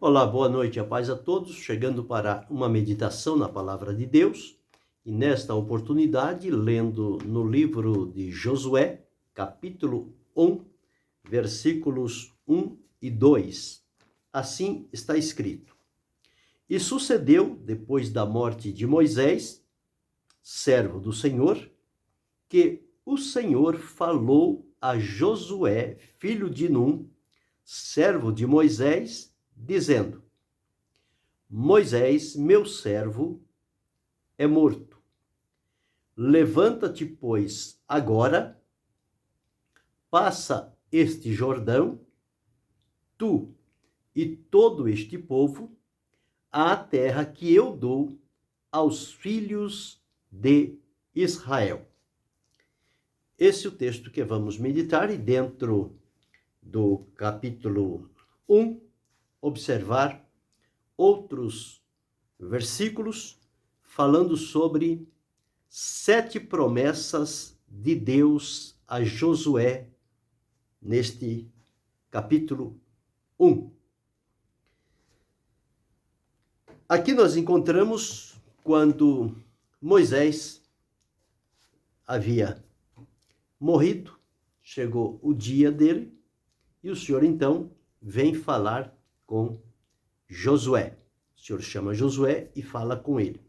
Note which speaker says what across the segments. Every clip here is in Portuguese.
Speaker 1: Olá, boa noite, a paz a todos, chegando para uma meditação na Palavra de Deus, e nesta oportunidade, lendo no livro de Josué, capítulo 1, versículos 1 e 2. Assim está escrito: E sucedeu, depois da morte de Moisés, servo do Senhor, que o Senhor falou a Josué, filho de Num, servo de Moisés, dizendo: Moisés, meu servo, é morto. Levanta-te, pois, agora, passa este Jordão, tu e todo este povo, à terra que eu dou aos filhos de Israel. Esse é o texto que vamos meditar, e dentro do capítulo 1, observar outros versículos falando sobre 7 promessas de Deus a Josué neste capítulo 1. Aqui nós encontramos quando Moisés havia morrido, chegou o dia dele, e o Senhor então vem falar com Josué. O Senhor chama Josué e fala com ele.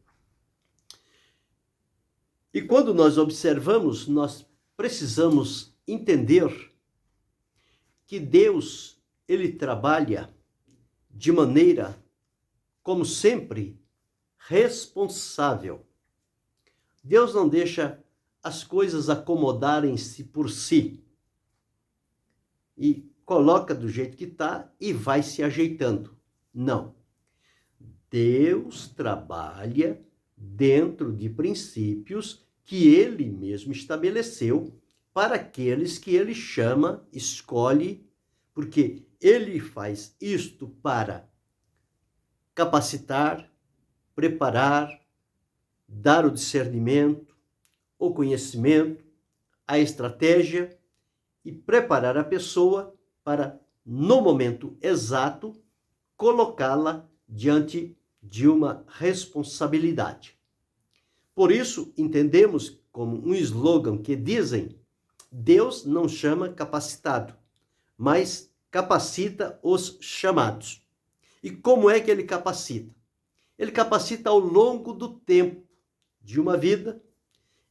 Speaker 1: E quando nós observamos, nós precisamos entender que Deus, ele trabalha de maneira, como sempre, responsável. Deus não deixa as coisas acomodarem-se por si e coloca do jeito que está e vai se ajeitando. Não. Deus trabalha dentro de princípios que ele mesmo estabeleceu para aqueles que ele chama, escolhe, porque ele faz isto para capacitar, preparar, dar o discernimento, o conhecimento, a estratégia e preparar a pessoa para, no momento exato, colocá-la diante de uma responsabilidade. Por isso, entendemos como um slogan que dizem: Deus não chama capacitado, mas capacita os chamados. E como é que ele capacita? Ele capacita ao longo do tempo de uma vida.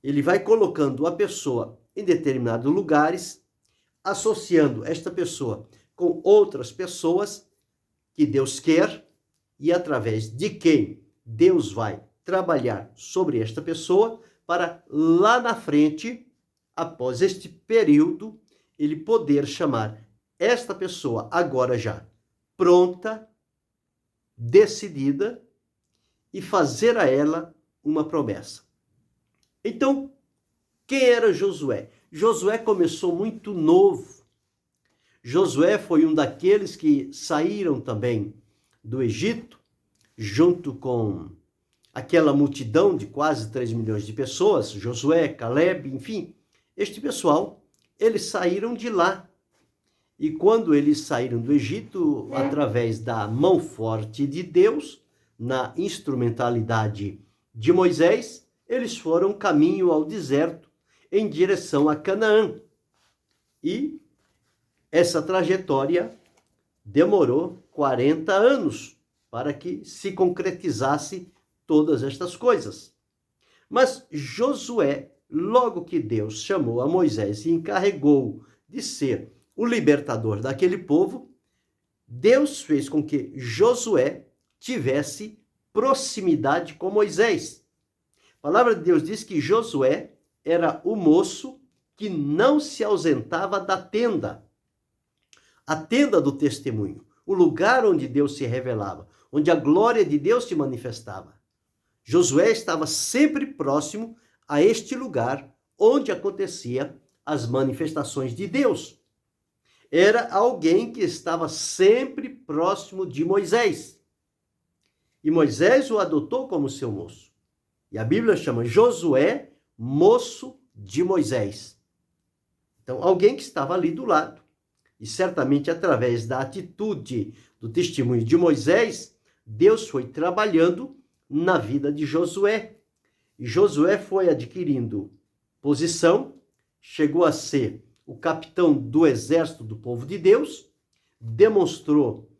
Speaker 1: Ele vai colocando a pessoa em determinados lugares, associando esta pessoa com outras pessoas que Deus quer, e através de quem Deus vai trabalhar sobre esta pessoa, para lá na frente, após este período, ele poder chamar esta pessoa agora já pronta, decidida, e fazer a ela uma promessa. Então, quem era Josué? Josué começou muito novo. Josué foi um daqueles que saíram também do Egito, junto com aquela multidão de quase 3 milhões de pessoas, Josué, Caleb, enfim, este pessoal, eles saíram de lá. E quando eles saíram do Egito, através da mão forte de Deus, na instrumentalidade de Moisés, eles foram caminho ao deserto, em direção a Canaã. E essa trajetória demorou 40 anos para que se concretizasse todas estas coisas. Mas Josué, logo que Deus chamou a Moisés e encarregou de ser o libertador daquele povo, Deus fez com que Josué tivesse proximidade com Moisés. A palavra de Deus diz que Josué era o moço que não se ausentava da tenda. A tenda do testemunho, o lugar onde Deus se revelava, onde a glória de Deus se manifestava. Josué estava sempre próximo a este lugar onde acontecia as manifestações de Deus. Era alguém que estava sempre próximo de Moisés. E Moisés o adotou como seu moço. E a Bíblia chama Josué moço de Moisés. Então, alguém que estava ali do lado. E certamente através da atitude, do testemunho de Moisés, Deus foi trabalhando na vida de Josué. E Josué foi adquirindo posição, chegou a ser o capitão do exército do povo de Deus, demonstrou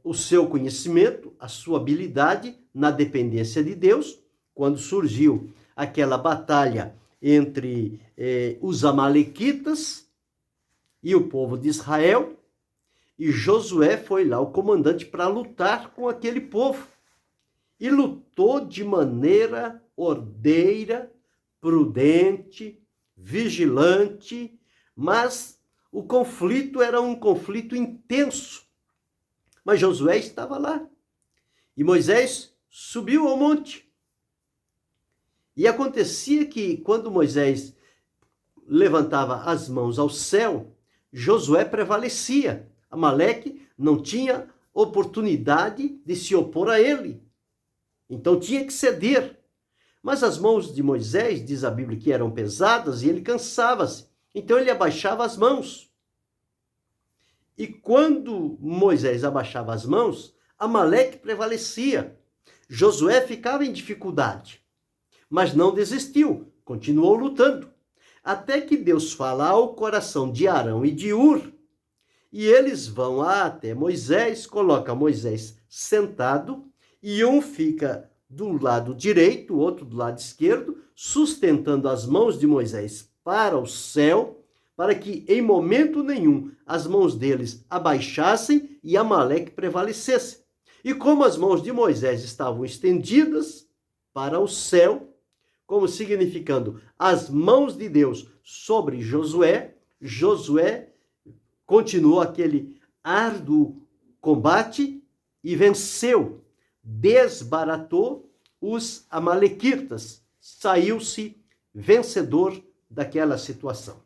Speaker 1: o seu conhecimento, a sua habilidade na dependência de Deus, quando surgiu aquela batalha entre os amalequitas e o povo de Israel, e Josué foi lá o comandante para lutar com aquele povo. E lutou de maneira ordeira, prudente, vigilante, mas o conflito era um conflito intenso. Mas Josué estava lá. E Moisés subiu ao monte. E acontecia que quando Moisés levantava as mãos ao céu, Josué prevalecia. Amaleque não tinha oportunidade de se opor a ele. Então tinha que ceder. Mas as mãos de Moisés, diz a Bíblia, que eram pesadas e ele cansava-se. Então ele abaixava as mãos. E quando Moisés abaixava as mãos, Amaleque prevalecia. Josué ficava em dificuldade, mas não desistiu, continuou lutando. Até que Deus fala ao coração de Arão e de Hur, e eles vão até Moisés, coloca Moisés sentado, e um fica do lado direito, o outro do lado esquerdo, sustentando as mãos de Moisés para o céu, para que em momento nenhum as mãos deles abaixassem e Amaleque prevalecesse. E como as mãos de Moisés estavam estendidas para o céu, como significando as mãos de Deus sobre Josué, Josué continuou aquele árduo combate e venceu, desbaratou os amalequitas, saiu-se vencedor daquela situação.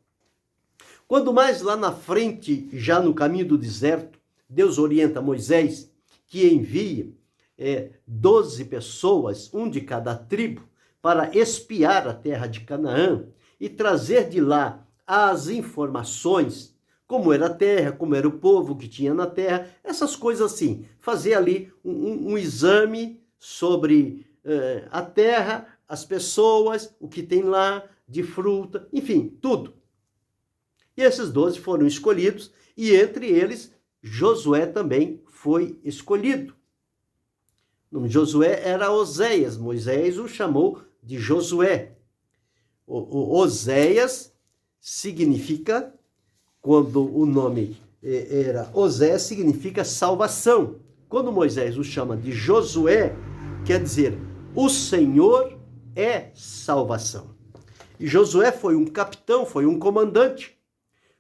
Speaker 1: Quando mais lá na frente, já no caminho do deserto, Deus orienta Moisés que envie 12 pessoas, um de cada tribo, para espiar a terra de Canaã e trazer de lá as informações, como era a terra, como era o povo que tinha na terra, essas coisas assim. Fazer ali um exame sobre a terra, as pessoas, o que tem lá de fruta, enfim, tudo. E esses 12 foram escolhidos, e entre eles, Josué também foi escolhido. O nome de Josué era Oséias, Moisés o chamou de Josué. Oséias significa, quando o nome era Oséias, significa salvação. Quando Moisés o chama de Josué, quer dizer, o Senhor é salvação. E Josué foi um capitão, foi um comandante,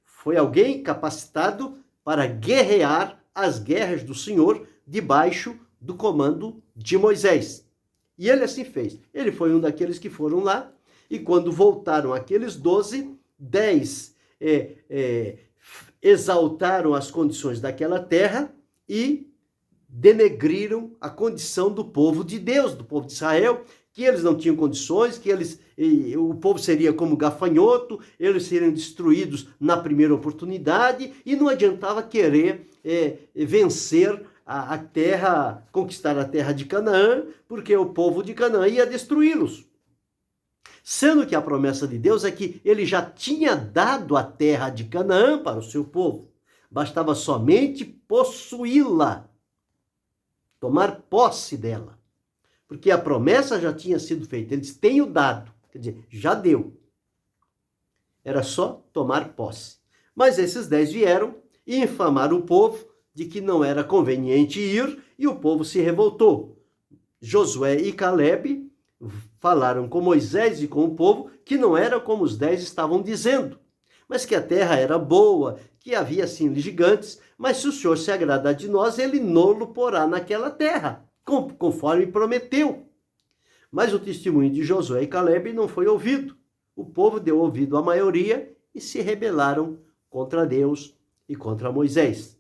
Speaker 1: foi alguém capacitado para guerrear as guerras do Senhor debaixo do comando de Moisés. E ele assim fez. Ele foi um daqueles que foram lá, e quando voltaram aqueles 12, 10 exaltaram as condições daquela terra e denegriram a condição do povo de Deus, do povo de Israel, que eles não tinham condições, que o povo seria como gafanhoto, eles seriam destruídos na primeira oportunidade, e não adiantava querer vencer a terra, conquistar a terra de Canaã, porque o povo de Canaã ia destruí-los. Sendo que a promessa de Deus é que ele já tinha dado a terra de Canaã para o seu povo. Bastava somente possuí-la, tomar posse dela. Porque a promessa já tinha sido feita. Eles têm o dado, quer dizer, já deu. Era só tomar posse. Mas esses 10 vieram e infamaram o povo de que não era conveniente ir, e o povo se revoltou. Josué e Calebe falaram com Moisés e com o povo que não era como os 10 estavam dizendo, mas que a terra era boa, que havia sim gigantes, mas se o Senhor se agradar de nós, ele nolo porá naquela terra, conforme prometeu. Mas o testemunho de Josué e Calebe não foi ouvido. O povo deu ouvido à maioria e se rebelaram contra Deus e contra Moisés.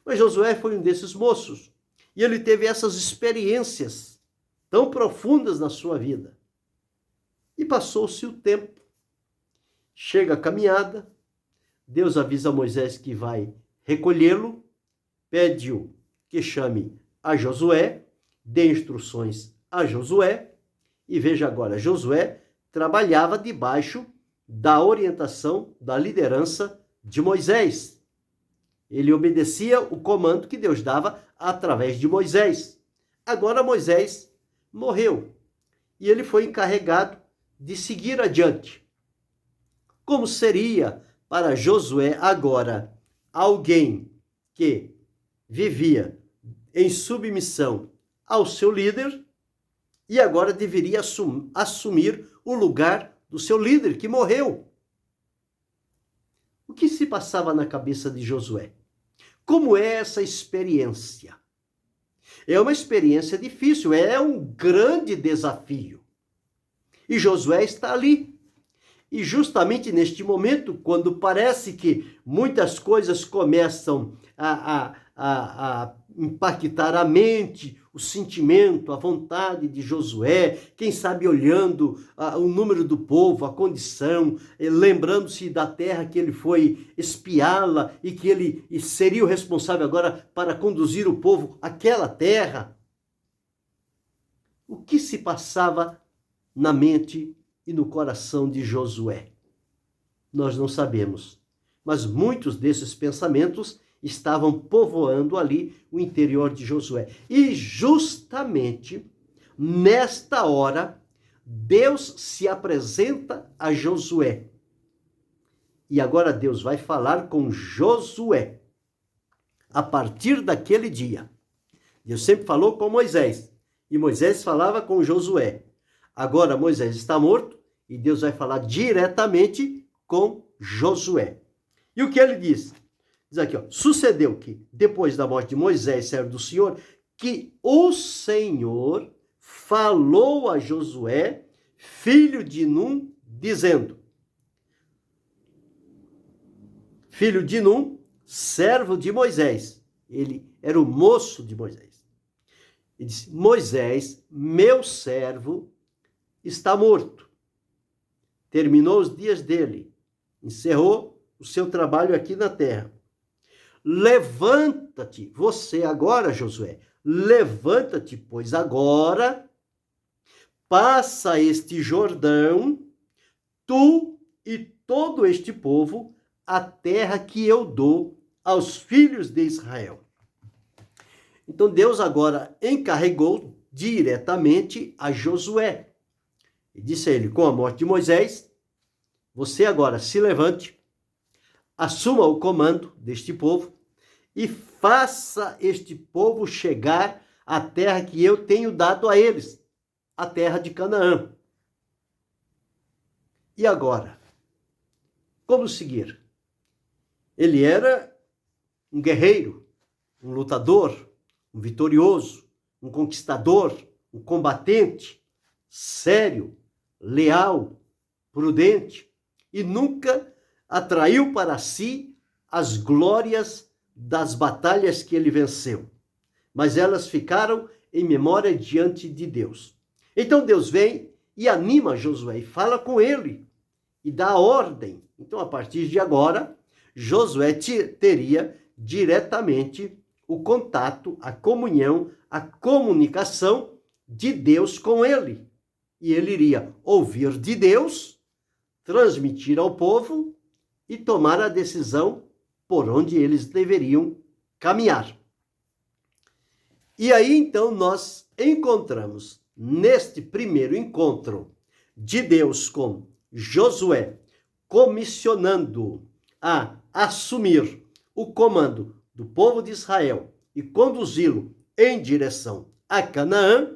Speaker 1: Mas Josué foi um desses moços, e ele teve essas experiências tão profundas na sua vida. E passou-se o tempo. Chega a caminhada, Deus avisa a Moisés que vai recolhê-lo, pede-o que chame a Josué, dê instruções a Josué, e veja agora, Josué trabalhava debaixo da orientação, da liderança de Moisés. Ele obedecia o comando que Deus dava através de Moisés. Agora Moisés morreu e ele foi encarregado de seguir adiante. Como seria para Josué agora alguém que vivia em submissão ao seu líder e agora deveria assumir o lugar do seu líder que morreu? O que se passava na cabeça de Josué? Como é essa experiência? É uma experiência difícil, é um grande desafio. E Josué está ali. E justamente neste momento, quando parece que muitas coisas começam a impactar a mente, o sentimento, a vontade de Josué, quem sabe olhando o número do povo, a condição, lembrando-se da terra que ele foi espiá-la e que ele seria o responsável agora para conduzir o povo àquela terra. O que se passava na mente e no coração de Josué? Nós não sabemos, mas muitos desses pensamentos estavam povoando ali o interior de Josué. E justamente nesta hora, Deus se apresenta a Josué. E agora Deus vai falar com Josué. A partir daquele dia, Deus sempre falou com Moisés, e Moisés falava com Josué. Agora Moisés está morto, e Deus vai falar diretamente com Josué. E o que ele diz? Diz aqui, sucedeu que, depois da morte de Moisés, servo do Senhor, que o Senhor falou a Josué, filho de Num, dizendo, filho de Num, servo de Moisés. Ele era o moço de Moisés. Ele disse, Moisés, meu servo, está morto. Terminou os dias dele. Encerrou o seu trabalho aqui na terra. Levanta-te, você agora, Josué, levanta-te, pois agora passa este Jordão, tu e todo este povo, a terra que eu dou aos filhos de Israel. Então Deus agora encarregou diretamente a Josué. E disse a ele, com a morte de Moisés, você agora se levante, assuma o comando deste povo e faça este povo chegar à terra que eu tenho dado a eles, a terra de Canaã. E agora? Como seguir? Ele era um guerreiro, um lutador, um vitorioso, um conquistador, um combatente, sério, leal, prudente, e nunca atraiu para si as glórias das batalhas que ele venceu, mas elas ficaram em memória diante de Deus. Então Deus vem e anima Josué e fala com ele e dá ordem. Então, a partir de agora, Josué teria diretamente o contato, a comunhão, a comunicação de Deus com ele. E ele iria ouvir de Deus, transmitir ao povo e tomar a decisão por onde eles deveriam caminhar. E aí, então, nós encontramos, neste primeiro encontro de Deus com Josué, comissionando a assumir o comando do povo de Israel e conduzi-lo em direção a Canaã,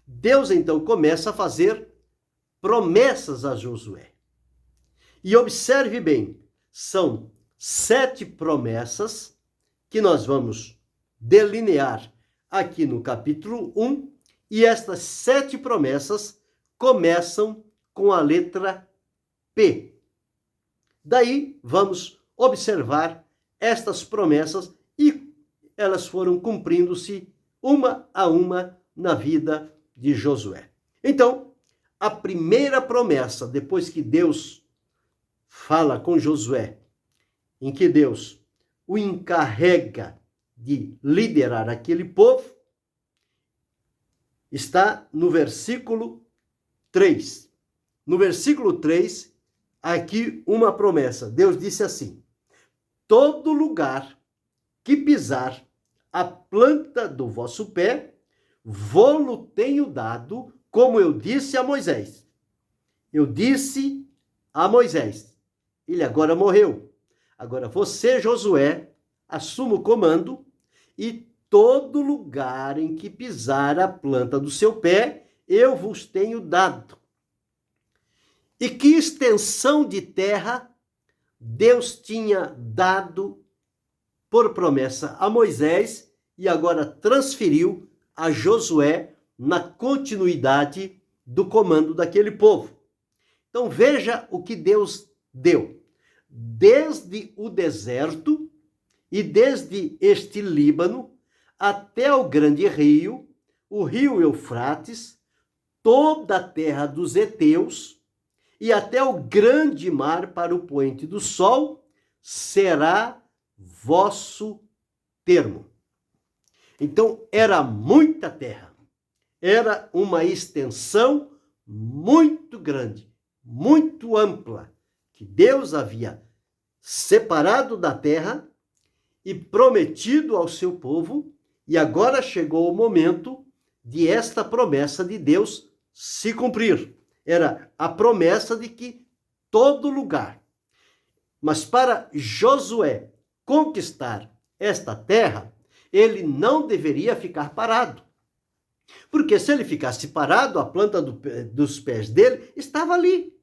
Speaker 1: Deus, então, começa a fazer promessas a Josué. E observe bem, são 7 promessas que nós vamos delinear aqui no capítulo 1, e estas 7 promessas começam com a letra P. Daí vamos observar estas promessas e elas foram cumprindo-se uma a uma na vida de Josué. Então, a primeira promessa, depois que Deus fala com Josué, em que Deus o encarrega de liderar aquele povo, está no versículo 3. No versículo 3, aqui uma promessa. Deus disse assim: todo lugar que pisar a planta do vosso pé, vô-lo tenho dado, como eu disse a Moisés. Eu disse a Moisés. Ele agora morreu. Agora você, Josué, assuma o comando e todo lugar em que pisar a planta do seu pé, eu vos tenho dado. E que extensão de terra Deus tinha dado por promessa a Moisés e agora transferiu a Josué na continuidade do comando daquele povo. Então veja o que Deus deu. Desde o deserto e desde este Líbano até o grande rio, o rio Eufrates, toda a terra dos heteus e até o grande mar para o poente do sol, será vosso termo. Então, era muita terra. Era uma extensão muito grande, muito ampla, que Deus havia separado da terra e prometido ao seu povo, e agora chegou o momento de esta promessa de Deus se cumprir. Era a promessa de que todo lugar. Mas para Josué conquistar esta terra, ele não deveria ficar parado. Porque se ele ficasse parado, a planta dos pés dele estava ali.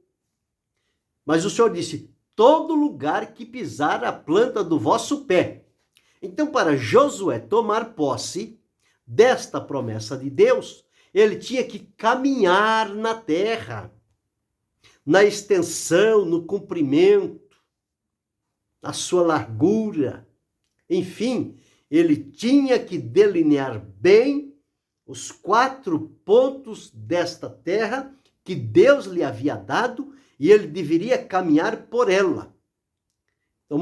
Speaker 1: Mas o Senhor disse: todo lugar que pisar a planta do vosso pé. Então, para Josué tomar posse desta promessa de Deus, ele tinha que caminhar na terra, na extensão, no comprimento, na sua largura. Enfim, ele tinha que delinear bem os 4 pontos desta terra que Deus lhe havia dado e ele deveria caminhar por ela. Então,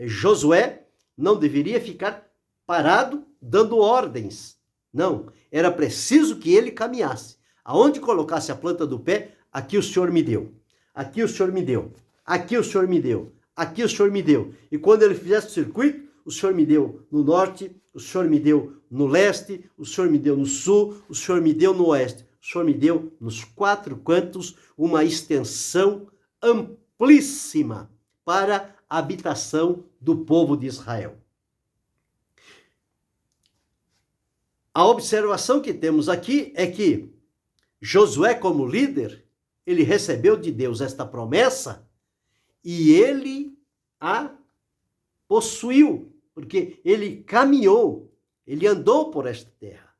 Speaker 1: Josué não deveria ficar parado dando ordens. Não, era preciso que ele caminhasse. Aonde colocasse a planta do pé, aqui o Senhor me deu. Aqui o Senhor me deu. Aqui o Senhor me deu. Aqui o Senhor me deu. E quando ele fizesse o circuito, o Senhor me deu no norte, o Senhor me deu no leste, o Senhor me deu no sul, o Senhor me deu no oeste. O Senhor me deu nos 4 cantos uma extensão amplíssima para a habitação do povo de Israel. A observação que temos aqui é que Josué, como líder, ele recebeu de Deus esta promessa e ele a possuiu, porque ele caminhou, ele andou por esta terra.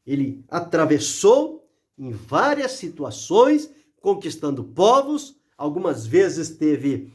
Speaker 1: Ele atravessou em várias situações, conquistando povos, algumas vezes teve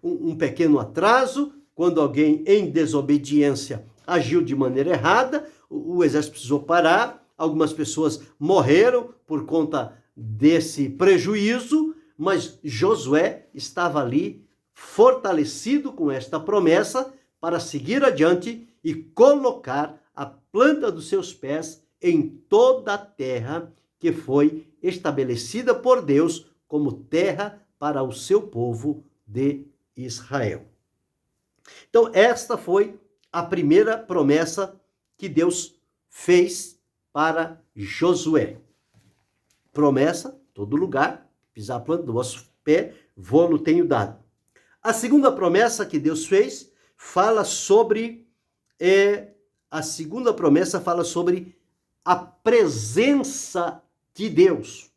Speaker 1: um pequeno atraso, quando alguém em desobediência agiu de maneira errada, o exército precisou parar, algumas pessoas morreram por conta desse prejuízo, mas Josué estava ali fortalecido com esta promessa para seguir adiante e colocar a planta dos seus pés em toda a terra que foi estabelecida por Deus como terra para o seu povo de Israel. Então, esta foi a primeira promessa que Deus fez para Josué. Promessa, todo lugar, pisar a planta do vosso pé, vô-lo tenho dado. A segunda promessa que Deus fez fala sobre a presença de Deus.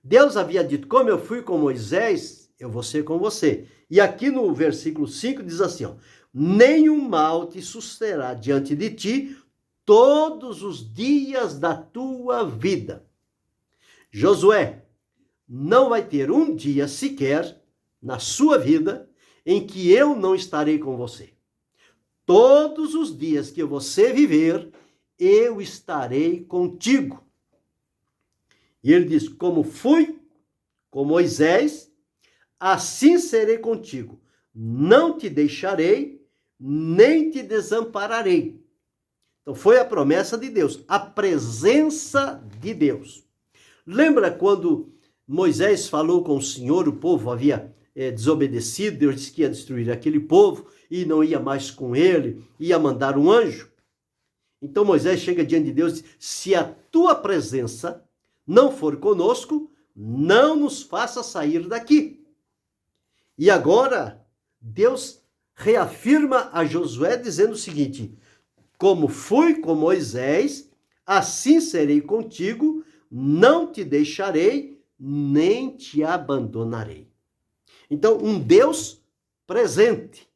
Speaker 1: Deus havia dito: como eu fui com Moisés, eu vou ser com você. E aqui no versículo 5 diz assim: nenhum mal te sucederá diante de ti todos os dias da tua vida. Josué, não vai ter um dia sequer na sua vida em que eu não estarei com você. Todos os dias que você viver, eu estarei contigo. E ele diz: como fui com Moisés, assim serei contigo. Não te deixarei, nem te desampararei. Então foi a promessa de Deus, a presença de Deus. Lembra quando Moisés falou com o Senhor, o povo havia desobedecido, Deus disse que ia destruir aquele povo e não ia mais com ele, ia mandar um anjo. Então Moisés chega diante de Deus e diz, se a tua presença não for conosco, não nos faça sair daqui. E agora Deus reafirma a Josué dizendo o seguinte, como fui com Moisés, assim serei contigo, não te deixarei, nem te abandonarei. Então, um Deus presente.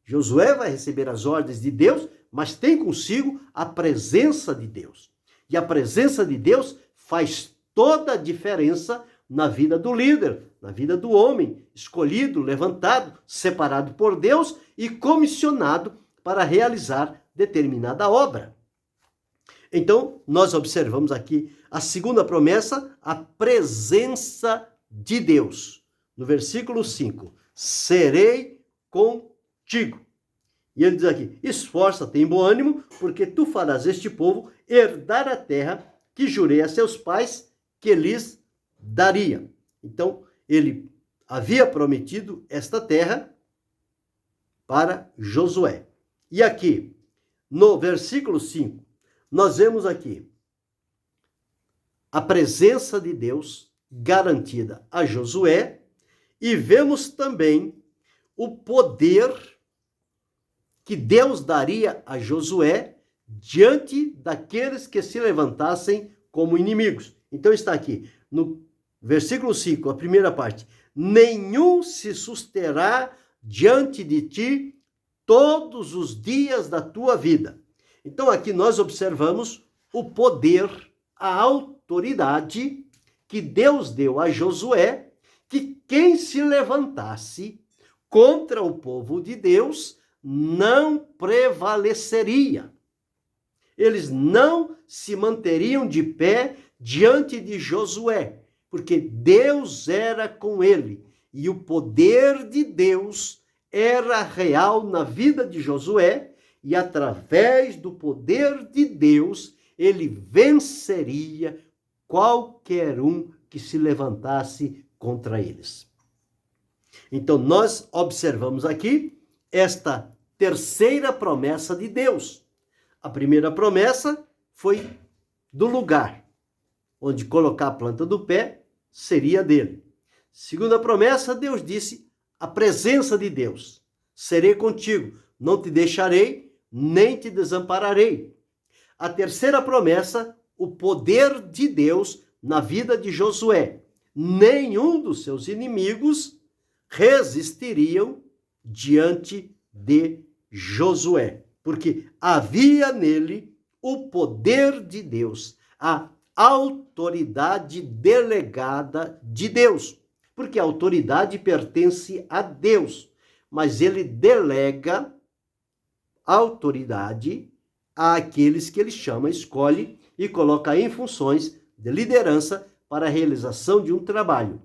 Speaker 1: Josué vai receber as ordens de Deus, mas tem consigo a presença de Deus. E a presença de Deus faz toda a diferença na vida do líder, na vida do homem, escolhido, levantado, separado por Deus e comissionado para realizar determinada obra. Então, nós observamos aqui a segunda promessa, a presença de Deus. No versículo 5, serei contigo. E ele diz aqui, esforça-te em bom ânimo, porque tu farás este povo herdar a terra que jurei a seus pais que lhes daria. Então, ele havia prometido esta terra para Josué. E aqui, no versículo 5, nós vemos aqui a presença de Deus garantida a Josué e vemos também o poder que Deus daria a Josué diante daqueles que se levantassem como inimigos. Então está aqui, no versículo 5, a primeira parte, nenhum se susterá diante de ti todos os dias da tua vida. Então aqui nós observamos o poder, a autoridade que Deus deu a Josué, que quem se levantasse contra o povo de Deus não prevaleceria. Eles não se manteriam de pé diante de Josué, porque Deus era com ele e o poder de Deus era real na vida de Josué e através do poder de Deus ele venceria qualquer um que se levantasse contra eles. Então nós observamos aqui esta terceira promessa de Deus. A primeira promessa foi do lugar onde colocar a planta do pé seria dele. Segunda promessa, Deus disse a presença de Deus. Serei contigo, não te deixarei, nem te desampararei. A terceira promessa, o poder de Deus na vida de Josué. Nenhum dos seus inimigos resistiriam diante de Josué, porque havia nele o poder de Deus, a autoridade delegada de Deus, porque a autoridade pertence a Deus, mas ele delega autoridade àqueles que ele chama, escolhe e coloca em funções de liderança para a realização de um trabalho.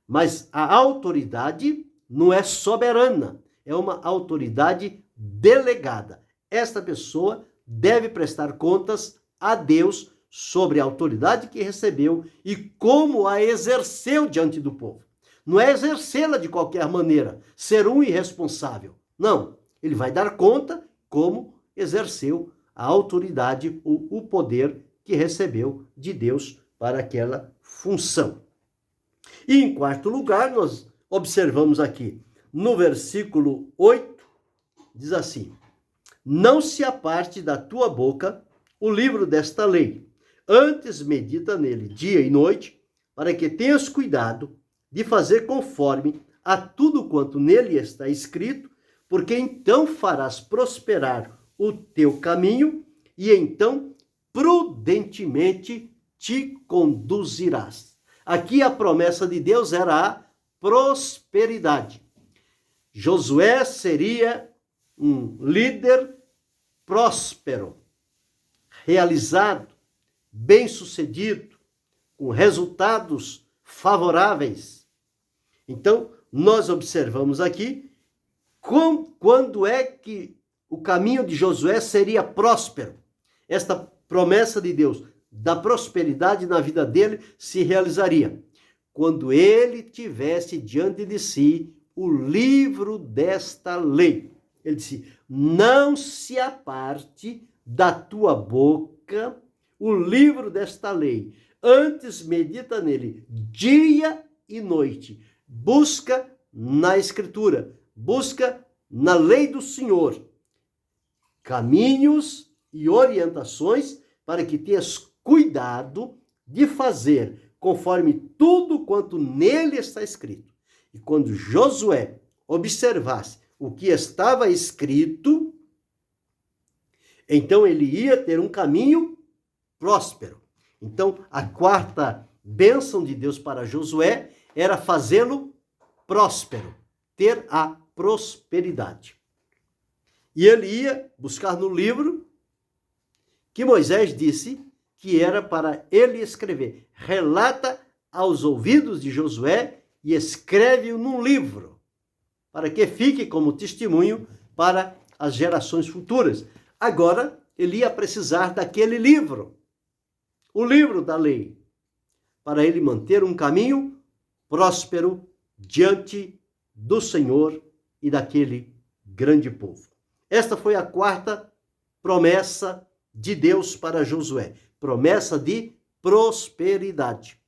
Speaker 1: Mas a autoridade não é soberana, é uma autoridade delegada. Esta pessoa deve prestar contas a Deus sobre a autoridade que recebeu e como a exerceu diante do povo. Não é exercê-la de qualquer maneira, ser um irresponsável. Não, ele vai dar conta como exerceu a autoridade, o poder que recebeu de Deus para aquela função. E em quarto lugar, nós observamos aqui, no versículo 8, diz assim, não se aparte da tua boca o livro desta lei, antes medita nele dia e noite, para que tenhas cuidado de fazer conforme a tudo quanto nele está escrito, porque então farás prosperar o teu caminho e então prudentemente te conduzirás. Aqui a promessa de Deus era a prosperidade. Josué seria um líder próspero, realizado, bem-sucedido, com resultados favoráveis. Então, nós observamos aqui Quando é que o caminho de Josué seria próspero? Esta promessa de Deus da prosperidade na vida dele se realizaria quando ele tivesse diante de si o livro desta lei. Ele disse: não se aparte da tua boca o livro desta lei, antes medita nele dia e noite, busca na Escritura, busca na lei do Senhor caminhos e orientações para que tenhas cuidado de fazer conforme tudo quanto nele está escrito. E quando Josué observasse o que estava escrito, então ele ia ter um caminho próspero. Então, a quarta bênção de Deus para Josué era fazê-lo próspero, ter a prosperidade. E ele ia buscar no livro que Moisés disse que era para ele escrever. Relata aos ouvidos de Josué e escreve-o num livro, para que fique como testemunho para as gerações futuras. Agora, ele ia precisar daquele livro, o livro da lei, para ele manter um caminho próspero diante do Senhor e daquele grande povo. Esta foi a quarta promessa de Deus para Josué, promessa de prosperidade.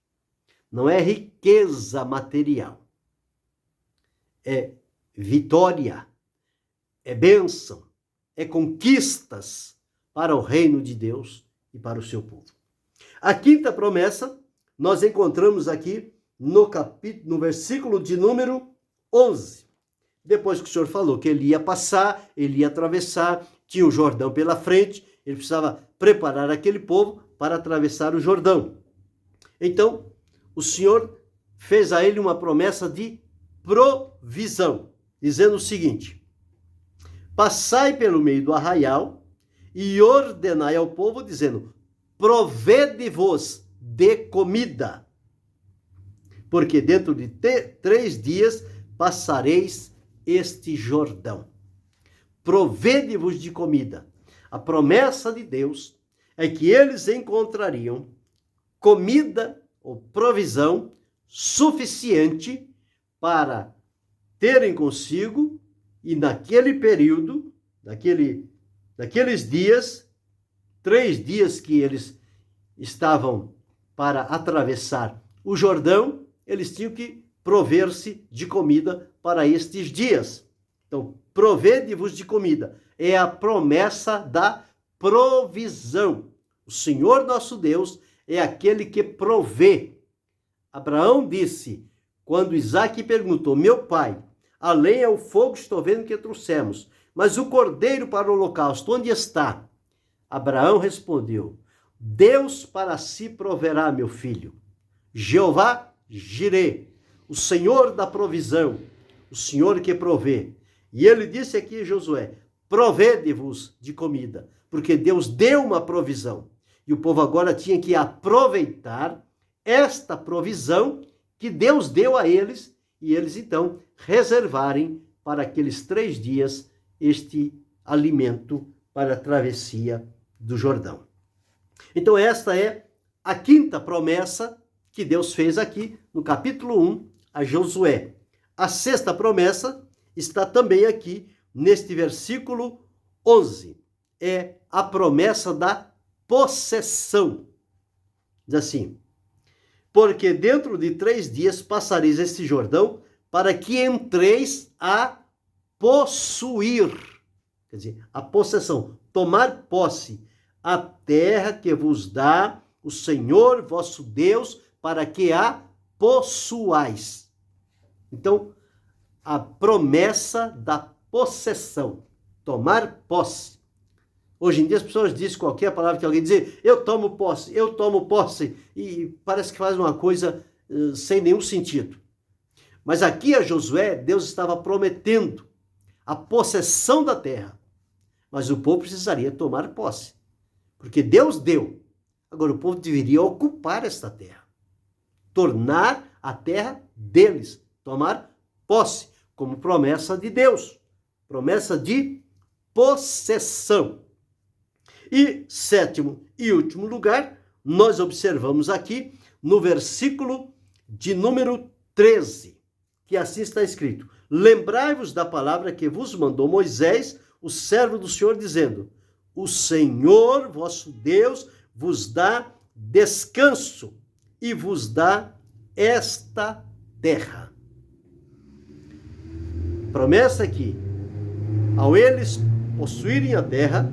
Speaker 1: Não é riqueza material, é vitória, é bênção, é conquistas para o reino de Deus e para o seu povo. A quinta promessa nós encontramos aqui no versículo de número 11. Depois que o Senhor falou que ele ia passar, ele ia atravessar, tinha o Jordão pela frente, ele precisava preparar aquele povo para atravessar o Jordão. Então, o Senhor fez a ele uma promessa de provisão, dizendo o seguinte: passai pelo meio do arraial e ordenai ao povo, dizendo: provede-vos de comida, porque dentro de 3 dias passareis este Jordão. Provede-vos de comida. A promessa de Deus é que eles encontrariam comida ou provisão suficiente para terem consigo e naquele período, naqueles dias, 3 dias que eles estavam para atravessar o Jordão, eles tinham que prover-se de comida para estes dias. Então, provede-vos de comida. É a promessa da provisão. O Senhor nosso Deus é aquele que provê. Abraão disse, quando Isaque perguntou: meu pai, a lenha e o fogo estou vendo que trouxemos, mas o cordeiro para o holocausto, onde está? Abraão respondeu: Deus para si proverá, meu filho. Jeová Jirê, o Senhor da provisão, o Senhor que provê. E ele disse aqui a Josué: provede-vos de comida, porque Deus deu uma provisão. E o povo agora tinha que aproveitar esta provisão que Deus deu a eles, e eles então reservarem para aqueles 3 dias este alimento para a travessia do Jordão. Então esta é a quinta promessa que Deus fez aqui no capítulo 1 a Josué. A sexta promessa está também aqui neste versículo 11. É a promessa da possessão. Diz assim: porque dentro de 3 dias passareis este Jordão para que entreis a possuir. Quer dizer, a possessão, tomar posse, a terra que vos dá o Senhor vosso Deus para que a possuais. Então, a promessa da possessão, tomar posse. Hoje em dia as pessoas dizem qualquer palavra que alguém dizer, eu tomo posse, e parece que faz uma coisa sem nenhum sentido. Mas aqui a Josué, Deus estava prometendo a possessão da terra, mas o povo precisaria tomar posse, porque Deus deu. Agora o povo deveria ocupar esta terra, tornar a terra deles, tomar posse, como promessa de Deus. promessa de possessão. E sétimo e último lugar, nós observamos aqui no versículo de número 13, que assim está escrito: lembrai-vos da palavra que vos mandou Moisés, o servo do Senhor, dizendo: o Senhor vosso Deus vos dá descanso e vos dá esta terra. Promessa que, ao eles possuírem a terra,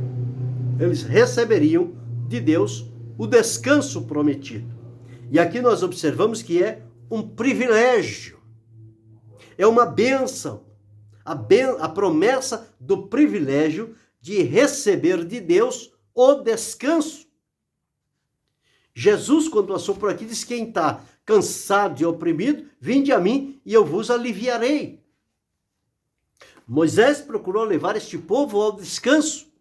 Speaker 1: eles receberiam de Deus o descanso prometido. E aqui nós observamos que é um privilégio, é uma bênção, a promessa do privilégio de receber de Deus o descanso. Jesus, quando passou por aqui, disse: quem está cansado e oprimido, vinde a mim e eu vos aliviarei. Moisés procurou levar este povo ao descanso,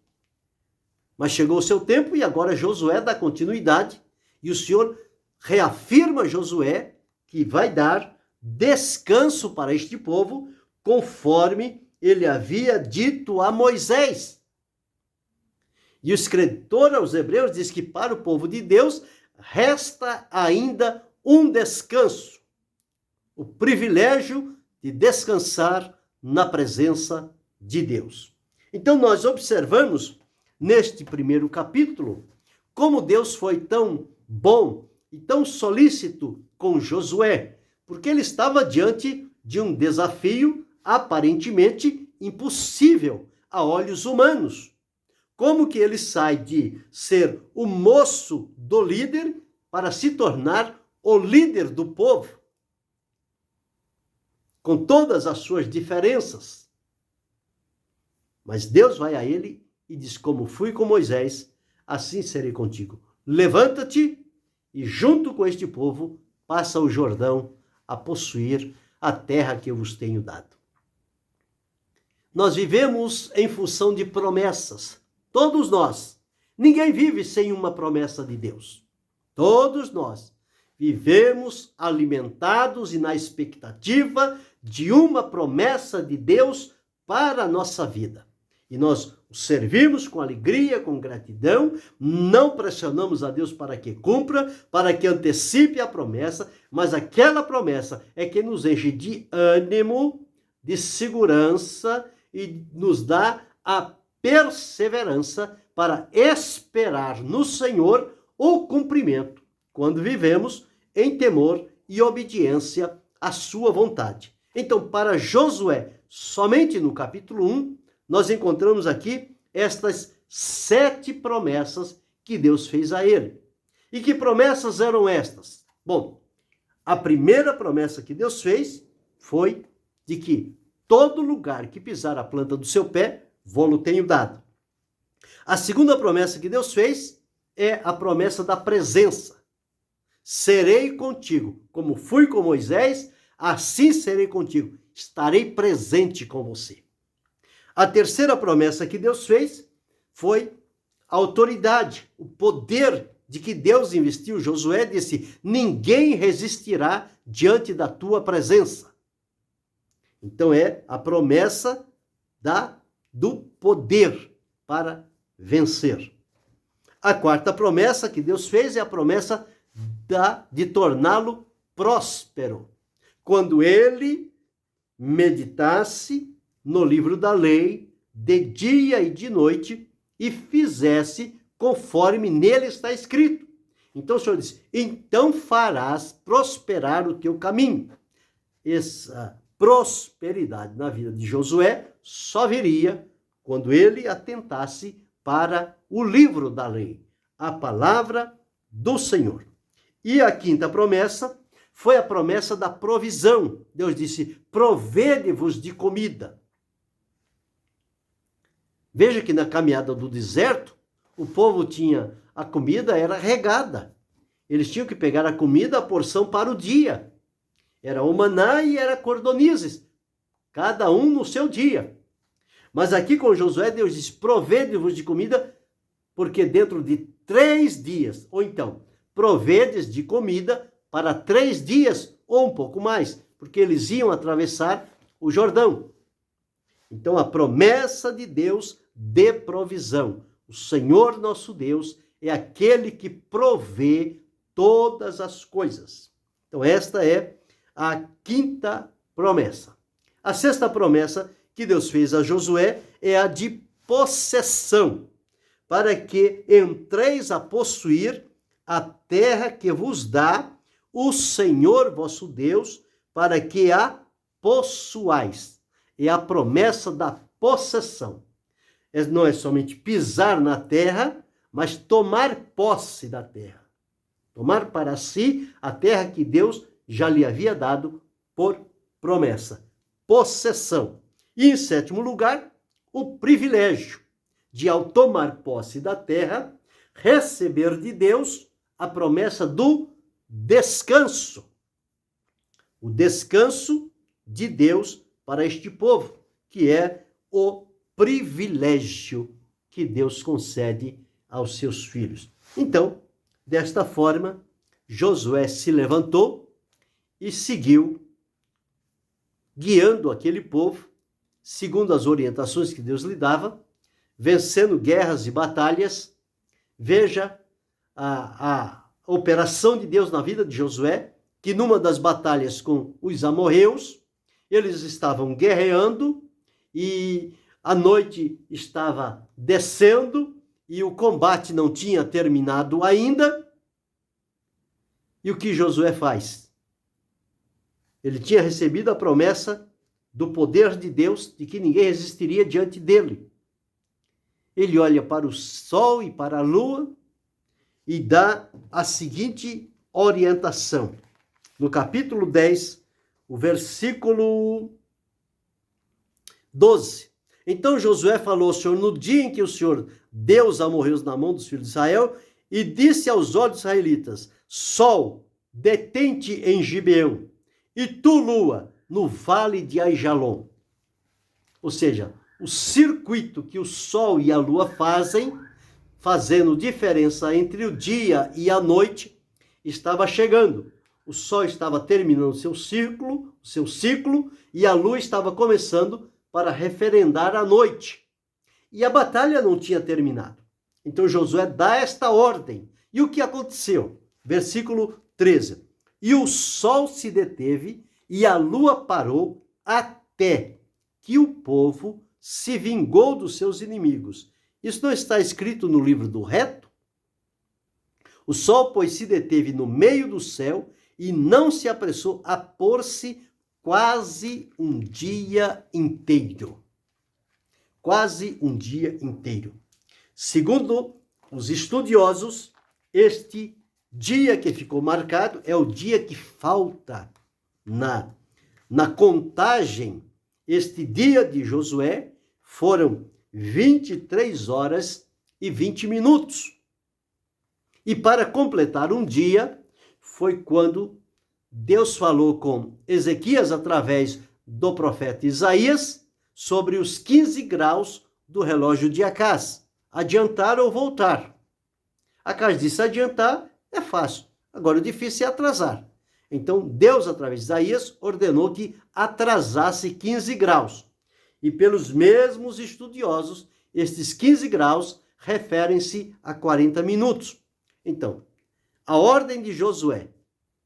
Speaker 1: mas chegou o seu tempo e agora Josué dá continuidade e o Senhor reafirma a Josué que vai dar descanso para este povo, conforme ele havia dito a Moisés. E o escritor aos Hebreus diz que para o povo de Deus resta ainda um descanso, o privilégio de descansar na presença de Deus. Então nós observamos neste primeiro capítulo como Deus foi tão bom e tão solícito com Josué, porque ele estava diante de um desafio aparentemente impossível a olhos humanos. Como que ele sai de ser o moço do líder para se tornar o líder do povo? Com todas as suas diferenças. Mas Deus vai a ele e diz: como fui com Moisés, assim serei contigo. Levanta-te e junto com este povo passa o Jordão a possuir a terra que eu vos tenho dado. Nós vivemos em função de promessas. Todos nós. Ninguém vive sem uma promessa de Deus. Todos nós vivemos alimentados e na expectativa de uma promessa de Deus para a nossa vida. E nós o servimos com alegria, com gratidão, não pressionamos a Deus para que cumpra, para que antecipe a promessa, mas aquela promessa é que nos enche de ânimo, de segurança e nos dá a perseverança para esperar no Senhor o cumprimento, quando vivemos em temor e obediência à sua vontade. Então, para Josué, somente no capítulo 1, nós encontramos aqui estas 7 promessas que Deus fez a ele. E que promessas eram estas? Bom, a primeira promessa que Deus fez foi de que todo lugar que pisar a planta do seu pé, vô-lo tenho dado. A segunda promessa que Deus fez é a promessa da presença. Serei contigo, como fui com Moisés, assim serei contigo. Estarei presente com você. A terceira promessa que Deus fez foi a autoridade, o poder de que Deus investiu. Josué disse: ninguém resistirá diante da tua presença. Então é a promessa do poder para vencer. A quarta promessa que Deus fez é a promessa de torná-lo próspero. Quando ele meditasse no livro da lei, de dia e de noite, e fizesse conforme nele está escrito. Então o Senhor diz: então farás prosperar o teu caminho. Essa prosperidade na vida de Josué só viria quando ele atentasse para o livro da lei, a palavra do Senhor. E a quinta promessa foi a promessa da provisão. Deus disse: provede-vos de comida. Veja que na caminhada do deserto, o povo tinha, a comida era regada. Eles tinham que pegar a comida, a porção para o dia. Era o maná e era cordonizes, cada um no seu dia. Mas aqui com Josué, Deus diz: provede-vos de comida, porque dentro de 3 dias, ou então, provedes de comida para 3 dias ou um pouco mais, porque eles iam atravessar o Jordão. Então, a promessa de Deus de provisão. O Senhor nosso Deus é aquele que provê todas as coisas. Então, esta é a quinta promessa. A sexta promessa que Deus fez a Josué é a de possessão, para que entreis a possuir a terra que vos dá o Senhor vosso Deus, para que a possuais. É a promessa da possessão. Não é somente pisar na terra, mas tomar posse da terra. Tomar para si a terra que Deus já lhe havia dado por promessa. Possessão. E, em sétimo lugar, o privilégio de, ao tomar posse da terra, receber de Deus a promessa do descanso. O descanso de Deus para este povo, que é o privilégio que Deus concede aos seus filhos. Então, desta forma, Josué se levantou e seguiu guiando aquele povo, segundo as orientações que Deus lhe dava, vencendo guerras e batalhas. Veja a operação de Deus na vida de Josué, que numa das batalhas com os amorreus, eles estavam guerreando e a noite estava descendo e o combate não tinha terminado ainda. E o que Josué faz? Ele tinha recebido a promessa do poder de Deus, de que ninguém resistiria diante dele. Ele olha para o sol e para a lua e dá a seguinte orientação. No capítulo 10, o versículo 12. Então Josué falou ao Senhor no dia em que o Senhor deu os amorreus na mão dos filhos de Israel e disse aos olhos israelitas: Sol, detente em Gibeão, e tu, lua, no vale de Aijalon. Ou seja, o circuito que o sol e a lua fazem, fazendo diferença entre o dia e a noite, estava chegando. O sol estava terminando o seu ciclo, e a lua estava começando para referendar a noite. E a batalha não tinha terminado. Então Josué dá esta ordem. E o que aconteceu? Versículo 13. E o sol se deteve e a lua parou até que o povo se vingou dos seus inimigos. Isso não está escrito no livro do reto? O sol, pois, se deteve no meio do céu e não se apressou a pôr-se quase um dia inteiro. Quase um dia inteiro. Segundo os estudiosos, este dia que ficou marcado é o dia que falta na contagem. Este dia de Josué foram 23 horas e 20 minutos. E para completar um dia, foi quando Deus falou com Ezequias através do profeta Isaías sobre os 15 graus do relógio de Acaz. Adiantar ou voltar. Acaz disse: adiantar é fácil, agora o difícil é atrasar. Então Deus, através de Isaías, ordenou que atrasasse 15 graus. E pelos mesmos estudiosos, estes 15 graus referem-se a 40 minutos. Então, a ordem de Josué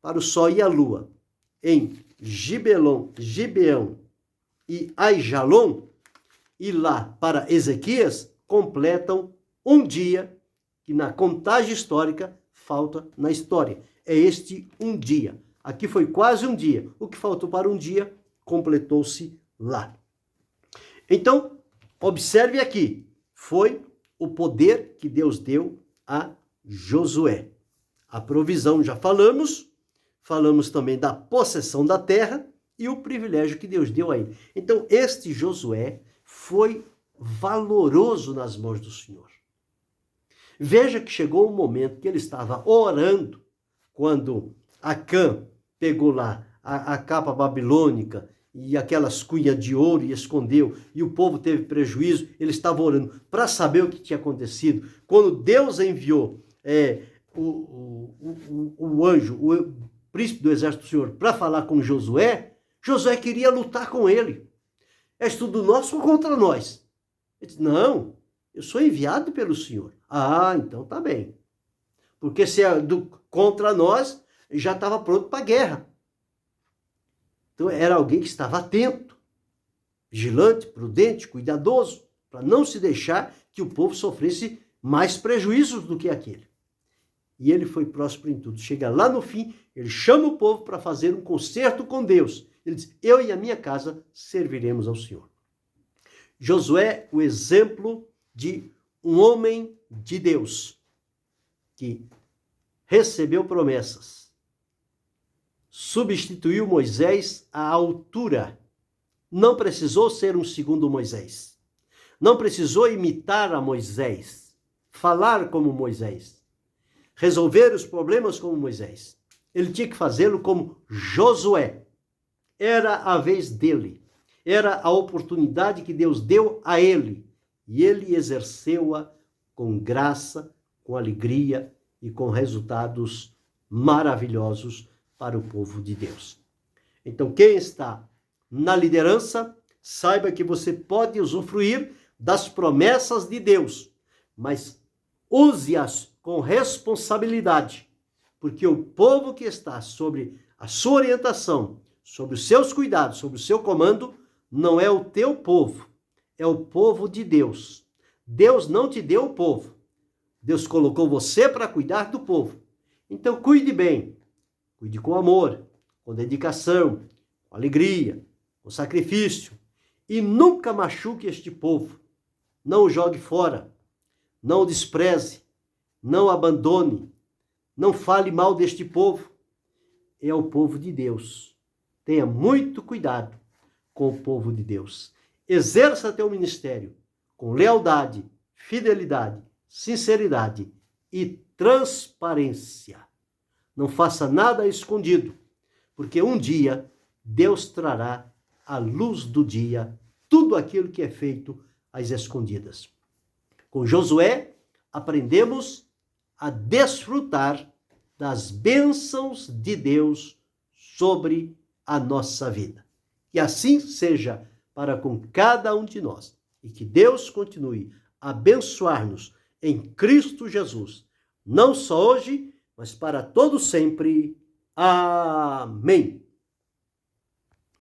Speaker 1: para o sol e a lua em Gibeão e Aijalon, e lá para Ezequias, completam um dia que na contagem histórica falta na história. É este um dia. Aqui foi quase um dia. O que faltou para um dia completou-se lá. Então, observe aqui. Foi o poder que Deus deu a Josué. A provisão já falamos. Falamos também da possessão da terra e o privilégio que Deus deu a ele. Então, este Josué foi valoroso nas mãos do Senhor. Veja que chegou um momento que ele estava orando, quando Acã pegou lá a capa babilônica e aquelas cunhas de ouro e escondeu, e o povo teve prejuízo. Ele estava orando para saber o que tinha acontecido. Quando Deus enviou o anjo, o príncipe do exército do Senhor, para falar com Josué, Josué queria lutar com ele. És tudo nosso ou contra nós? Ele disse, não, eu sou enviado pelo Senhor. Ah, então tá bem. Porque se é contra nós, já estava pronto para a guerra. Então era alguém que estava atento, vigilante, prudente, cuidadoso, para não se deixar que o povo sofresse mais prejuízos do que aquele. E ele foi próspero em tudo. Chega lá no fim, ele chama o povo para fazer um concerto com Deus. Ele diz, eu e a minha casa serviremos ao Senhor. Josué, o exemplo de um homem de Deus, que recebeu promessas, substituiu Moisés à altura, não precisou ser um segundo Moisés, não precisou imitar a Moisés, falar como Moisés, resolver os problemas como Moisés. Ele tinha que fazê-lo como Josué. Era a vez dele, era a oportunidade que Deus deu a ele, e ele exerceu-a com graça, com alegria e com resultados maravilhosos para o povo de Deus. Então, quem está na liderança, saiba que você pode usufruir das promessas de Deus, mas use-as com responsabilidade, porque o povo que está sobre a sua orientação, sobre os seus cuidados, sobre o seu comando, não é o teu povo, é o povo de Deus. Deus não te deu o povo. Deus colocou você para cuidar do povo. Então cuide bem, cuide com amor, com dedicação, com alegria, com sacrifício, e nunca machuque este povo. Não o jogue fora, não o despreze, não o abandone, não fale mal deste povo. É o povo de Deus. Tenha muito cuidado com o povo de Deus. Exerça teu ministério com lealdade, fidelidade, sinceridade e transparência. Não faça nada escondido, porque um dia Deus trará à luz do dia tudo aquilo que é feito às escondidas. Com Josué, aprendemos a desfrutar das bênçãos de Deus sobre a nossa vida. Que assim seja para com cada um de nós. E que Deus continue a abençoar-nos em Cristo Jesus. Não só hoje, mas para todo sempre. Amém.